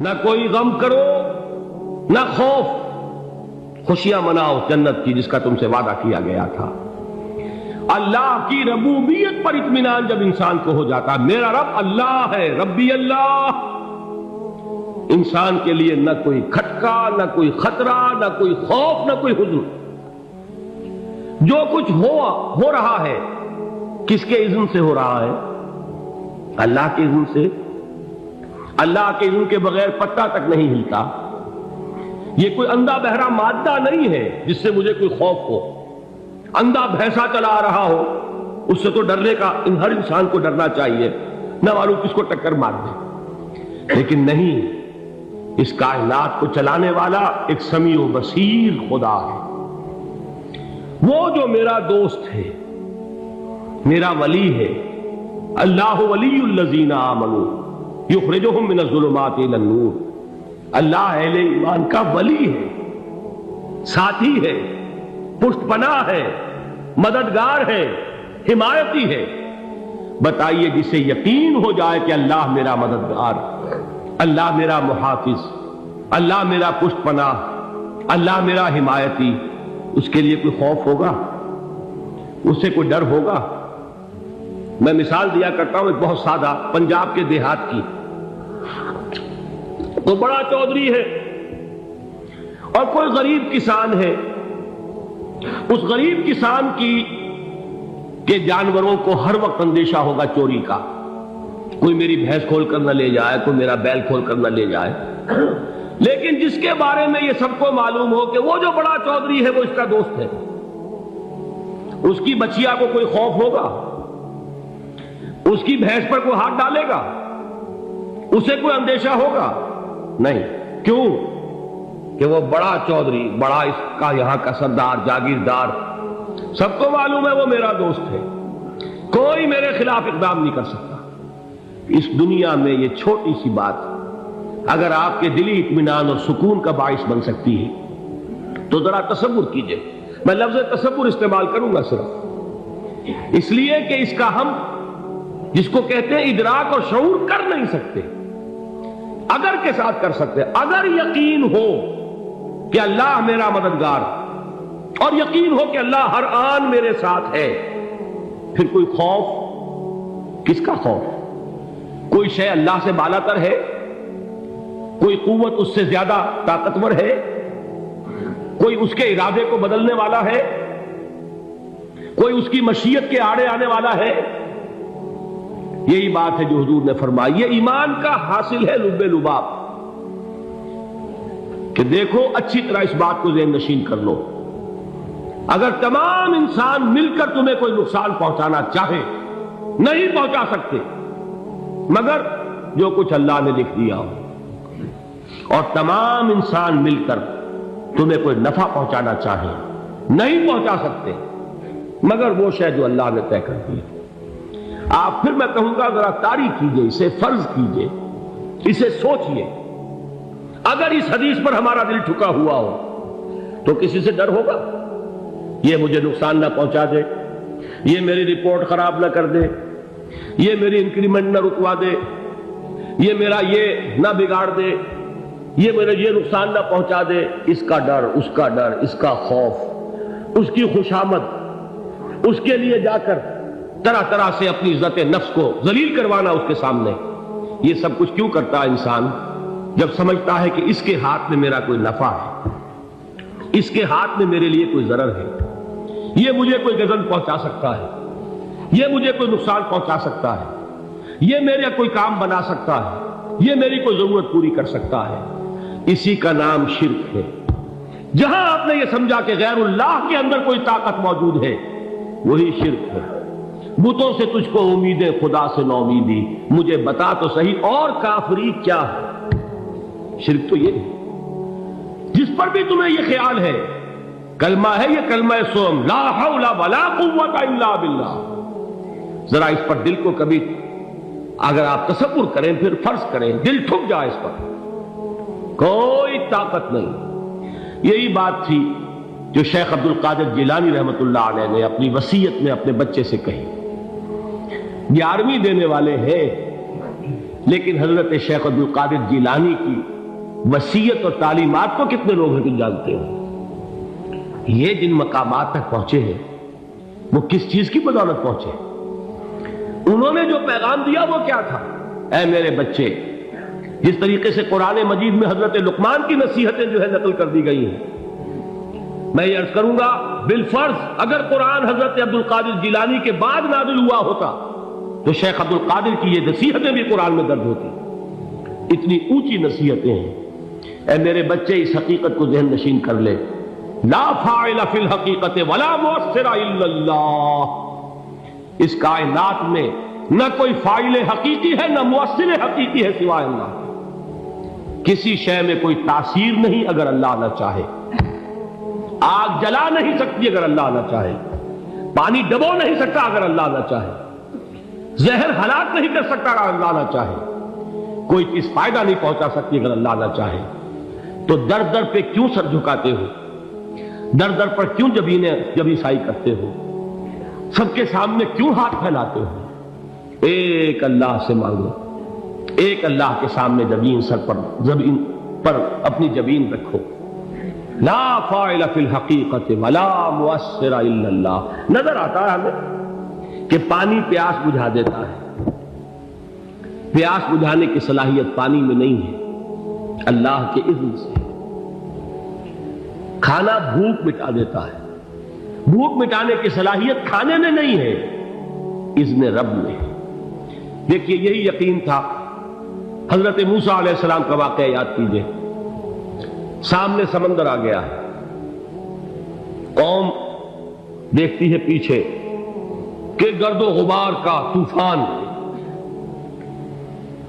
نہ کوئی غم کرو نہ خوف، خوشیاں مناؤ جنت کی جس کا تم سے وعدہ کیا گیا تھا۔ اللہ کی ربوبیت پر اطمینان جب انسان کو ہو جاتا، میرا رب اللہ ہے، ربی اللہ، انسان کے لیے نہ کوئی کھٹکا، نہ کوئی خطرہ، نہ کوئی خوف، نہ کوئی حزن۔ جو کچھ ہو رہا ہے کس کے اذن سے ہو رہا ہے؟ اللہ کے اذن سے۔ اللہ کے اذن کے بغیر پتہ تک نہیں ہلتا۔ یہ کوئی اندھا بہرا مادہ نہیں ہے جس سے مجھے کوئی خوف ہو۔ اندھا بھینسا چلا رہا ہو اس سے تو ڈرنے کا ہر انسان کو ڈرنا چاہیے، نہ معلوم کس کو ٹکر مار دے، لیکن نہیں، اس کائنات کو چلانے والا ایک سمیع و بصیر خدا ہے۔ وہ جو میرا دوست ہے، میرا ولی ہے، اللہ ولی الذین آمنوا یخرجہم من الظلمات الی النور۔ اللہ اہل ایمان کا ولی ہے، ساتھی ہے، پشت پناہ ہے، مددگار ہے، حمایتی ہے۔ بتائیے جسے یقین ہو جائے کہ اللہ میرا مددگار، اللہ میرا محافظ، اللہ میرا پشت پناہ، اللہ میرا حمایتی، اس کے لیے کوئی خوف ہوگا؟ اس سے کوئی ڈر ہوگا؟ میں مثال دیا کرتا ہوں ایک بہت سادہ، پنجاب کے دیہات کی۔ تو بڑا چودھری ہے اور کوئی غریب کسان ہے۔ اس غریب کسان کے جانوروں کو ہر وقت اندیشہ ہوگا چوری کا، کوئی میری بھینس کھول کر نہ لے جائے، کوئی میرا بیل کھول کر نہ لے جائے۔ لیکن جس کے بارے میں یہ سب کو معلوم ہو کہ وہ جو بڑا چودھری ہے وہ اس کا دوست ہے، اس کی بچیا کو کوئی خوف ہوگا؟ اس کی بھینس پر کوئی ہاتھ ڈالے گا؟ اسے کوئی اندیشہ ہوگا؟ نہیں۔ کیوں؟ کہ وہ بڑا چودھری، بڑا اس کا یہاں کا سردار، جاگیردار، سب کو معلوم ہے وہ میرا دوست ہے، کوئی میرے خلاف اقدام نہیں کر سکتا۔ اس دنیا میں یہ چھوٹی سی بات اگر آپ کے دلی اطمینان اور سکون کا باعث بن سکتی ہے تو ذرا تصور کیجئے۔ میں لفظ تصور استعمال کروں گا صرف اس لیے کہ اس کا ہم جس کو کہتے ہیں ادراک اور شعور کر نہیں سکتے، اگر کے ساتھ کر سکتے۔ اگر یقین ہو کہ اللہ میرا مددگار اور یقین ہو کہ اللہ ہر آن میرے ساتھ ہے، پھر کوئی خوف؟ کس کا خوف؟ کوئی شے اللہ سے بالا تر ہے؟ کوئی قوت اس سے زیادہ طاقتور ہے؟ کوئی اس کے ارادے کو بدلنے والا ہے؟ کوئی اس کی مشیت کے آڑے آنے والا ہے؟ یہی بات ہے جو حضور نے فرمائی، یہ ایمان کا حاصل ہے لب لباب، کہ دیکھو اچھی طرح اس بات کو ذہن نشین کر لو، اگر تمام انسان مل کر تمہیں کوئی نقصان پہنچانا چاہے نہیں پہنچا سکتے، مگر جو کچھ اللہ نے لکھ دیا ہو، اور تمام انسان مل کر تمہیں کوئی نفع پہنچانا چاہے نہیں پہنچا سکتے، مگر وہ شے جو اللہ نے طے کر دی۔ آپ پھر میں کہوں گا ذرا طاری کیجئے، اسے فرض کیجئے، اسے سوچئے۔ اگر اس حدیث پر ہمارا دل ٹھکا ہوا ہو تو کسی سے ڈر ہوگا؟ یہ مجھے نقصان نہ پہنچا دے، یہ میری رپورٹ خراب نہ کر دے، یہ میری انکریمنٹ نہ رکوا دے، یہ میرا یہ نہ بگاڑ دے، یہ میرے یہ نقصان نہ پہنچا دے۔ اس کا ڈر، اس کا ڈر، اس کا خوف، اس کی خوشامد، اس کے لیے جا کر طرح طرح سے اپنی عزت نفس کو ذلیل کروانا اس کے سامنے، یہ سب کچھ کیوں کرتا ہے انسان؟ جب سمجھتا ہے کہ اس کے ہاتھ میں میرا کوئی نفع ہے، اس کے ہاتھ میں میرے لیے کوئی ضرر ہے، یہ مجھے کوئی غضب پہنچا سکتا ہے، یہ مجھے کوئی نقصان پہنچا سکتا ہے، یہ میرا کوئی کام بنا سکتا ہے، یہ میری کوئی ضرورت پوری کر سکتا ہے، اسی کا نام شرک ہے۔ جہاں آپ نے یہ سمجھا کہ غیر اللہ کے اندر کوئی طاقت موجود ہے، وہی شرک ہے۔ بتوں سے تجھ کو امیدیں، خدا سے نو امیدی، مجھے بتا تو صحیح اور کافری کیا ہے؟ شرک تو یہ ہے۔ جس پر بھی تمہیں یہ خیال ہے، کلمہ ہے یہ کلمہ سوم، لا حول ولا قوت الا باللہ، ذرا اس پر دل کو کبھی اگر آپ تصور کریں، پھر فرض کریں، دل ٹھک جائے اس پر، کوئی طاقت نہیں۔ یہی بات تھی جو شیخ عبد القادر جیلانی رحمۃ اللہ علیہ نے اپنی وصیت میں اپنے بچے سے کہی۔ 11ویں دینے والے ہیں، لیکن حضرت شیخ عبد القادر جیلانی کی وصیت اور تعلیمات کو کتنے لوگ ہیں تم جانتے ہو؟ یہ جن مقامات تک پہنچے ہیں وہ کس چیز کی بدولت پہنچے؟ انہوں نے جو پیغام دیا وہ کیا تھا؟ اے میرے بچے، جس طریقے سے قرآن مجید میں حضرت لقمان کی نصیحتیں جو ہے نقل کر دی گئی ہیں، میں یہ عرض کروں گا بالفرض اگر قرآن حضرت عبد القادر جیلانی کے بعد نازل ہوا ہوتا تو شیخ عبد القادر کی یہ نصیحتیں بھی قرآن میں درج ہوتی۔ اتنی اونچی نصیحتیں ہیں۔ اے میرے بچے، اس حقیقت کو ذہن نشین کر لے، لا فاعل فی الحقیقت ولا مؤثر الا اللہ۔ اس کائنات میں نہ کوئی فاعل حقیقی ہے نہ مؤثر حقیقی ہے سوائے اللہ کے۔ کسی شے میں کوئی تاثیر نہیں اگر اللہ نہ چاہے۔ آگ جلا نہیں سکتی اگر اللہ نہ چاہے، پانی ڈبو نہیں سکتا اگر اللہ نہ چاہے، زہر ہلاک نہیں کر سکتا اگر اللہ نہ چاہے، کوئی چیز فائدہ نہیں پہنچا سکتی اگر اللہ نہ چاہے۔ تو در در پہ کیوں سر جھکاتے ہو؟ در در پر کیوں جبیں سائی کرتے ہو؟ سب کے سامنے کیوں ہاتھ پھیلاتے ہو؟ ایک اللہ سے مانگو، ایک اللہ کے سامنے زمین پر اپنی جبین رکھو۔ لا فاعل فی الحقیقت ولا مؤثر الا اللہ۔ نظر آتا ہے ہمیں کہ پانی پیاس بجھا دیتا ہے، پیاس بجھانے کی صلاحیت پانی میں نہیں ہے، اللہ کے اذن سے۔ کھانا بھوک مٹا دیتا ہے، بھوک مٹانے کی صلاحیت کھانے میں نہیں ہے، اذن رب میں۔ دیکھیے یہی یقین تھا حضرت موسیٰ علیہ السلام کا واقعہ یاد کیجئے۔ سامنے سمندر آ گیا ہے، قوم دیکھتی ہے پیچھے کہ گرد و غبار کا طوفان۔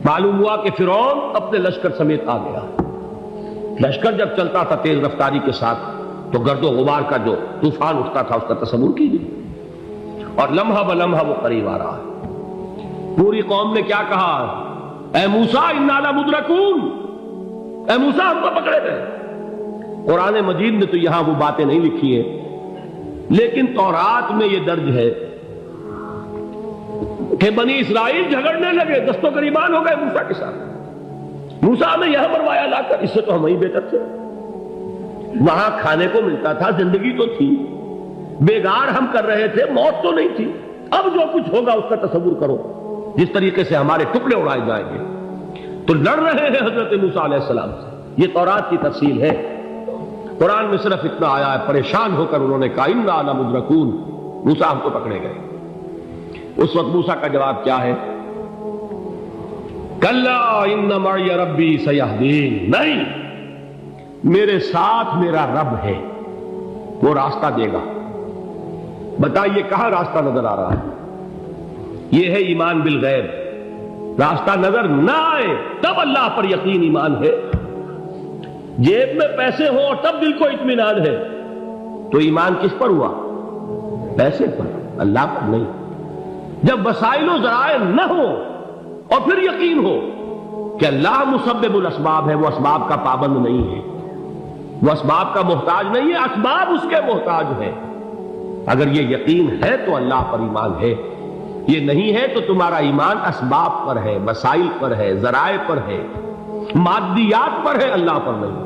معلوم ہوا کہ فرعون اپنے لشکر سمیت آ گیا۔ لشکر جب چلتا تھا تیز رفتاری کے ساتھ تو گرد و غبار کا جو طوفان اٹھتا تھا اس کا تصور کیجیے، اور لمحہ بلمحہ وہ قریب آ رہا ہے۔ پوری قوم نے کیا کہا؟ اے موسیٰ انا لمدرکون، اے موسیٰ ہم کو پکڑے گئے۔ قرآن مجید نے تو یہاں وہ باتیں نہیں لکھی ہیں، لیکن تورات میں یہ درج ہے کہ بنی اسرائیل جھگڑنے لگے، دست و گریبان ہو گئے موسیٰ کے ساتھ۔ موسیٰ ہمیں یہاں مروایا لا کر، اس سے تو ہم ہی بہتر تھے، وہاں کھانے کو ملتا تھا، زندگی تو تھی، بیگار ہم کر رہے تھے، موت تو نہیں تھی۔ اب جو کچھ ہوگا اس کا تصور کرو، جس طریقے سے ہمارے ٹکڑے اڑائے جائیں گے۔ تو لڑ رہے ہیں حضرت موسیٰ علیہ السلام سے۔ یہ تورات کی تفصیل ہے۔ قرآن میں صرف اتنا آیا ہے، پریشان ہو کر انہوں نے کہا انا لمدرکون، موسیٰ ہم کو پکڑے گئے۔ اس وقت موسیٰ کا جواب کیا ہے؟ کلا ان معی ربی سیہدین، نہیں، میرے ساتھ میرا رب ہے، وہ راستہ دے گا۔ بتائیے کہاں راستہ نظر آ رہا ہے؟ یہ ہے ایمان بالغیب۔ راستہ نظر نہ آئے تب اللہ پر یقین ایمان ہے۔ جیب میں پیسے ہوں اور تب دل کو اطمینان ہے تو ایمان کس پر ہوا؟ پیسے پر، اللہ پر نہیں۔ جب وسائل و ذرائع نہ ہو اور پھر یقین ہو کہ اللہ مسبب الاسباب ہے، وہ اسباب کا پابند نہیں ہے، وہ اسباب کا محتاج نہیں ہے، اسباب اس کے محتاج ہے۔ اگر یہ یقین ہے تو اللہ پر ایمان ہے، یہ نہیں ہے تو تمہارا ایمان اسباب پر ہے، وسائل پر ہے، ذرائع پر ہے، مادیات پر ہے، اللہ پر نہیں۔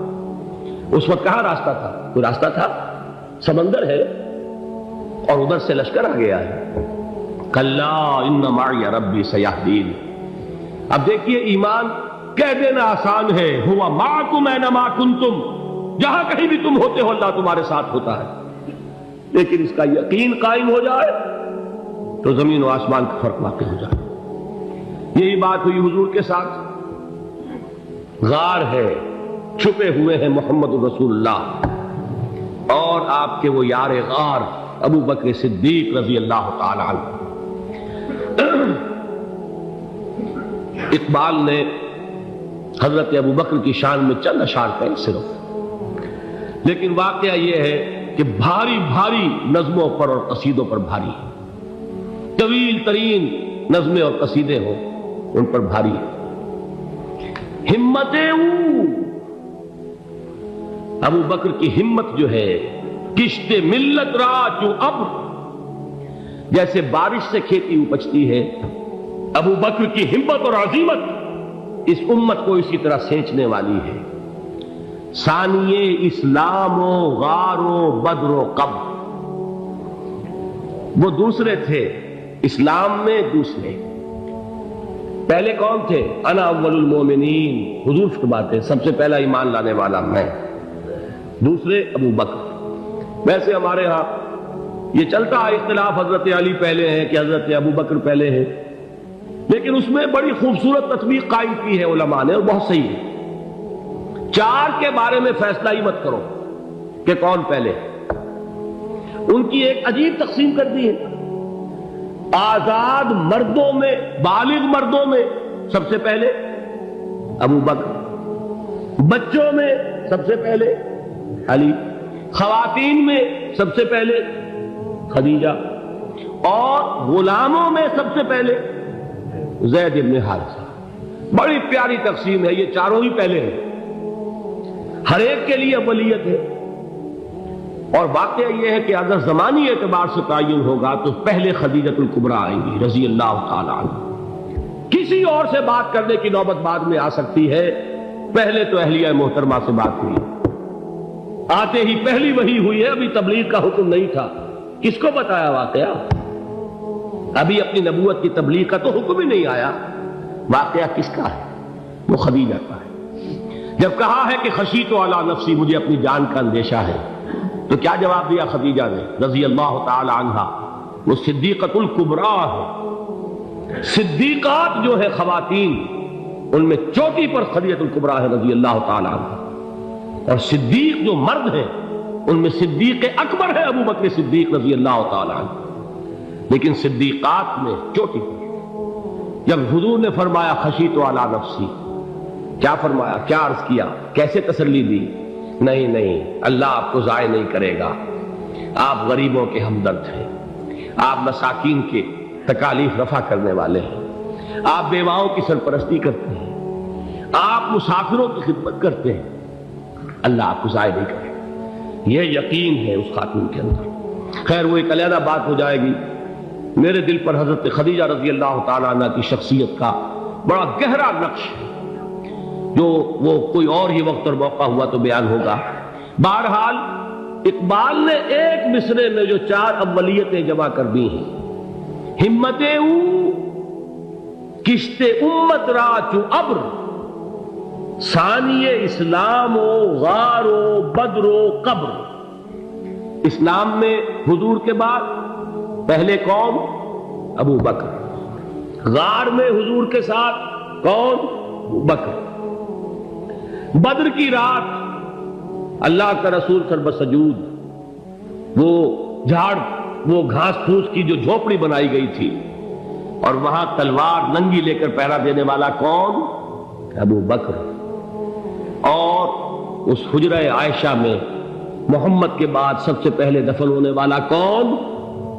اس وقت کہاں راستہ تھا؟ کوئی راستہ تھا؟ سمندر ہے اور ادھر سے لشکر آ گیا ہے۔ کلا ان معی ربی سیہدین۔ اب دیکھیے ایمان کہہ دینا آسان ہے، ہوا معکم اینما کنتم، جہاں کہیں بھی تم ہوتے ہو اللہ تمہارے ساتھ ہوتا ہے، لیکن اس کا یقین قائم ہو جائے تو زمین و آسمان کا فرق واقع ہو جائے۔ یہی بات ہوئی حضور کے ساتھ۔ غار ہے، چھپے ہوئے ہیں محمد رسول اللہ اور آپ کے وہ یار غار ابو بکر صدیق رضی اللہ تعالی عنہ۔ اقبال نے حضرت ابو بکر کی شان میں چند اشعار کہے صرف، لیکن واقعہ یہ ہے کہ بھاری بھاری نظموں پر اور قصیدوں پر بھاری ہے، طویل ترین نظمیں اور قصیدے ہوں ان پر بھاری ہے۔ ہمتیں ابو بکر کی ہمت جو ہے، کشت ملت را چوں ابر، جیسے بارش سے کھیتی اپجتی ہے، ابو بکر کی ہمت اور عزیمت اس امت کو اسی طرح سینچنے والی ہے۔ ثانیے اسلام و غار و بدر و قبر، وہ دوسرے تھے اسلام میں، دوسرے پہلے کون تھے؟ انا اول المومنین، حضور فرماتے سب سے پہلا ایمان لانے والا میں، دوسرے ابو بکر۔ ویسے ہمارے ہاں یہ چلتا ہے اختلاف، حضرت علی پہلے ہیں کہ حضرت ابو بکر پہلے ہیں، لیکن اس میں بڑی خوبصورت تطبیق قائم کی ہے علماء نے، اور بہت صحیح ہے۔ چار کے بارے میں فیصلہ ہی مت کرو کہ کون پہلے، ان کی ایک عجیب تقسیم کر دی ہے۔ آزاد مردوں میں، بالغ مردوں میں سب سے پہلے ابو بکر، بچوں میں سب سے پہلے علی، خواتین میں سب سے پہلے خدیجہ، اور غلاموں میں سب سے پہلے زید بن حارثہ۔ بڑی پیاری تقسیم ہے، یہ چاروں ہی پہلے ہیں، ہر ایک کے لیے اولیت ہے۔ اور واقعہ یہ ہے کہ اگر زمانی اعتبار سے تعین ہوگا تو پہلے خدیجۃ الکبریٰ آئیں گی رضی اللہ تعالی عنہ، کسی اور سے بات کرنے کی نوبت بعد میں آ سکتی ہے، پہلے تو اہلیہ محترمہ سے بات ہوئی، آتے ہی پہلی وحی ہوئی ہے، ابھی تبلیغ کا حکم نہیں تھا، کس کو بتایا واقعہ؟ ابھی اپنی نبوت کی تبلیغ کا تو حکم ہی نہیں آیا، واقعہ کس کا ہے؟ وہ خدیجہ کا ہے۔ جب کہا ہے کہ خشیت علی نفسی، مجھے اپنی جان کا اندیشہ ہے، تو کیا جواب دیا خدیجہ نے رضی اللہ تعالی عنہا؟ وہ صدیقۃ الکبریٰ ہے، صدیقات جو ہے خواتین ان میں چوٹی پر خدیجۃ الکبریٰ ہے رضی اللہ تعالی عنہا، اور صدیق جو مرد ہیں ان میں صدیق اکبر ہے ابو بکر صدیق رضی اللہ تعالی عنہ، لیکن صدیقات میں چوٹی پر۔ جب حضور نے فرمایا خشیت علی نفسی، کیا فرمایا، کیا عرض کیا، کیسے تسلی دی؟ نہیں، اللہ آپ کو ضائع نہیں کرے گا، آپ غریبوں کے ہمدرد ہیں، آپ مساکین کے تکالیف رفع کرنے والے ہیں، آپ بیواؤں کی سرپرستی کرتے ہیں، آپ مسافروں کی خدمت کرتے ہیں، اللہ آپ کو ضائع نہیں کرے گا۔ یہ یقین ہے اس خاتون کے اندر۔ خیر وہ ایک علیحدہ بات ہو جائے گی۔ میرے دل پر حضرت خدیجہ رضی اللہ تعالی عنہ کی شخصیت کا بڑا گہرا نقش ہے، جو وہ کوئی اور ہی وقت اور موقع ہوا تو بیان ہوگا۔ بہرحال اقبال نے ایک مصرے میں جو چار اولیتیں جمع کر دی ہیں، ہمت او کشت امت را چو ابر، ثانی اسلام و غار و بدر و قبر۔ اسلام میں حضور کے بعد پہلے کون؟ ابو بکر۔ غار میں حضور کے ساتھ کون؟ ابو بکر۔ بدر کی رات اللہ کا رسول سر بسجود، وہ جھاڑ، وہ گھاس پھوس کی جو جھوپڑی بنائی گئی تھی، اور وہاں تلوار ننگی لے کر پہرا دینے والا کون؟ ابو بکر۔ اور اس حجرہ عائشہ میں محمد کے بعد سب سے پہلے دفن ہونے والا کون؟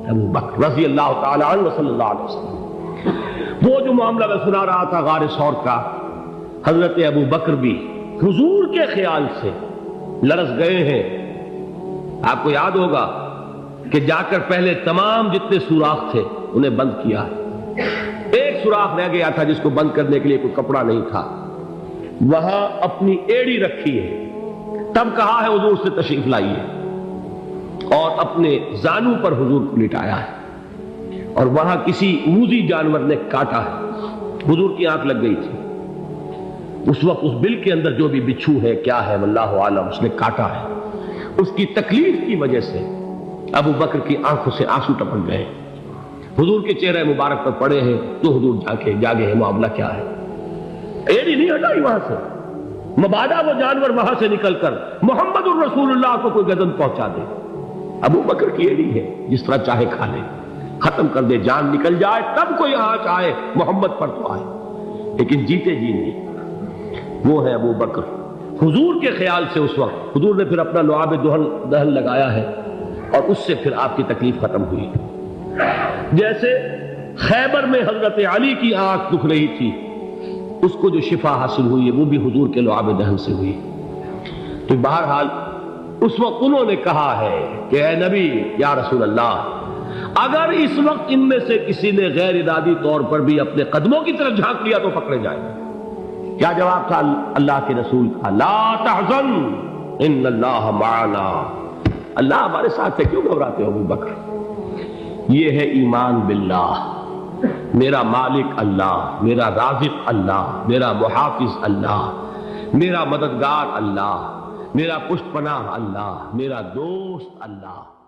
ابو بکر رضی اللہ تعالی عنہ وصلی اللہ علیہ وسلم۔ وہ جو معاملہ میں سنا رہا تھا غار ثور کا، حضرت ابو بکر بھی حضور کے خیال سے لرز گئے ہیں۔ آپ کو یاد ہوگا کہ جا کر پہلے تمام جتنے سوراخ تھے انہیں بند کیا ہے، ایک سوراخ رہ گیا تھا جس کو بند کرنے کے لیے کوئی کپڑا نہیں تھا، وہاں اپنی ایڑی رکھی ہے، تب کہا ہے حضور سے تشریف لائیے، اور اپنے زانو پر حضور کو لٹایا ہے، اور وہاں کسی موذی جانور نے کاٹا ہے، حضور کی آنکھ لگ گئی تھی، اس وقت اس بل کے اندر جو بھی بچھو ہے کیا ہے واللہ عالم، اس نے کاٹا ہے، اس کی تکلیف کی وجہ سے ابو بکر کی آنکھوں سے آنسو ٹپک گئے، حضور کے چہرے مبارک پر پڑے ہیں، تو حضور جاگے ہیں، معاملہ کیا ہے؟ ایڑی نہیں ہٹائی وہاں سے، مبادا وہ جانور وہاں سے نکل کر محمد الرسول اللہ کو کوئی گزن پہنچا دے، ابو بکر کی ایڑی ہے، جس طرح چاہے کھا لے، ختم کر دے، جان نکل جائے تب کوئی آنچ آئے، محمد پر تو آئے، لیکن جیتے جی نہیں۔ وہ ہے ابو بکر۔ حضور کے خیال سے اس وقت حضور نے پھر اپنا لعاب دہن لگایا ہے، اور اس سے پھر آپ کی تکلیف ختم ہوئی۔ جیسے خیبر میں حضرت علی کی آنکھ دکھ رہی تھی، اس کو جو شفا حاصل ہوئی ہے وہ بھی حضور کے لعاب دہن سے ہوئی۔ تو بہرحال اس وقت انہوں نے کہا ہے کہ اے نبی یا رسول اللہ، اگر اس وقت ان میں سے کسی نے غیر ارادی طور پر بھی اپنے قدموں کی طرف جھانک لیا تو پکڑے جائیں، کیا جواب تھا اللہ کے رسول کا؟ لا تحزن ان اللہ معنا، اللہ ہمارے ساتھ ہے، کیوں گھبراتے ہو ابو بکر؟ یہ ہے ایمان باللہ، میرا مالک اللہ، میرا رازق اللہ، میرا محافظ اللہ، میرا مددگار اللہ، میرا پشت پناہ اللہ، میرا دوست اللہ۔